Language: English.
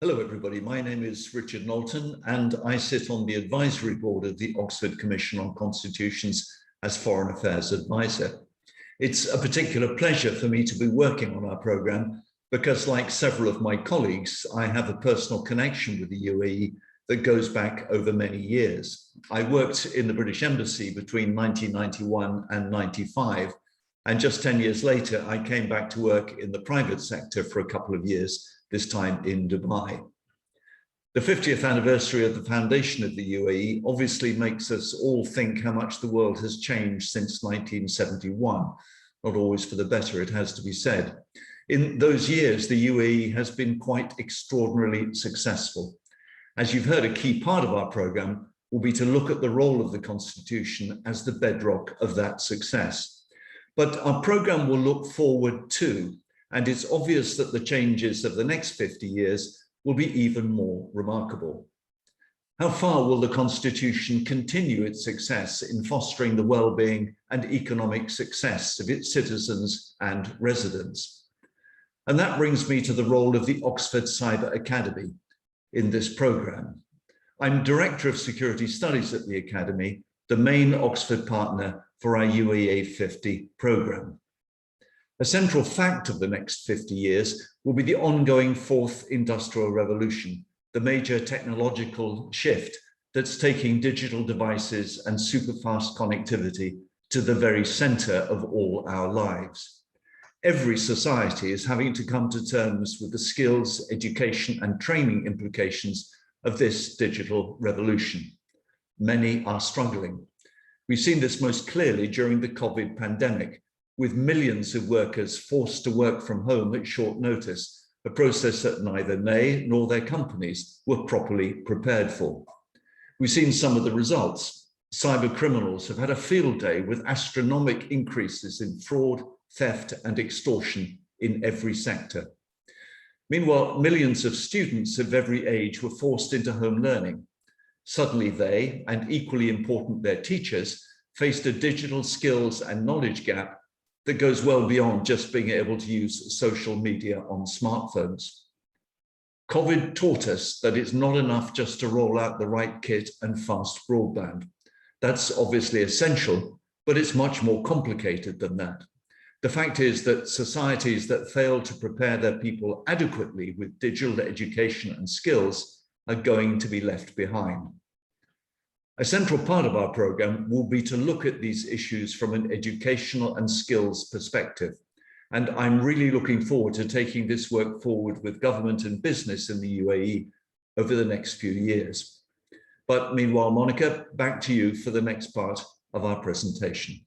Hello, everybody. My name is Richard Knowlton, and I sit on the advisory board of the Oxford Commission on Constitutions as Foreign Affairs Advisor. It's a particular pleasure for me to be working on our programme because, like several of my colleagues, I have a personal connection with the UAE that goes back over many years. I worked in the British Embassy between 1991 and 95, and just 10 years later, I came back to work in the private sector for a couple of years, this time in Dubai. The 50th anniversary of the foundation of the UAE obviously makes us all think how much the world has changed since 1971. Not always for the better, it has to be said. In those years, the UAE has been quite extraordinarily successful. As you've heard, a key part of our programme will be to look at the role of the Constitution as the bedrock of that success. But our programme will look forward too, and it's obvious that the changes of the next 50 years will be even more remarkable. How far will the Constitution continue its success in fostering the well-being and economic success of its citizens and residents? And that brings me to the role of the Oxford Cyber Academy in this programme. I'm Director of Security Studies at the Academy, the main Oxford partner for our UAE 50 programme. A central fact of the next 50 years will be the ongoing fourth industrial revolution, the major technological shift that's taking digital devices and super-fast connectivity to the very center of all our lives. Every society is having to come to terms with the skills, education, and training implications of this digital revolution. Many are struggling. We've seen this most clearly during the COVID pandemic, with millions of workers forced to work from home at short notice, a process that neither they nor their companies were properly prepared for. We've seen some of the results. Cyber criminals have had a field day with astronomical increases in fraud, theft, and extortion in every sector. Meanwhile, millions of students of every age were forced into home learning. Suddenly they, and equally important their teachers, faced a digital skills and knowledge gap that goes well beyond just being able to use social media on smartphones. COVID taught us that it's not enough just to roll out the right kit and fast broadband. That's obviously essential, but it's much more complicated than that. The fact is that societies that fail to prepare their people adequately with digital education and skills are going to be left behind. A central part of our programme will be to look at these issues from an educational and skills perspective. And I'm really looking forward to taking this work forward with government and business in the UAE over the next few years. But meanwhile, Monica, back to you for the next part of our presentation.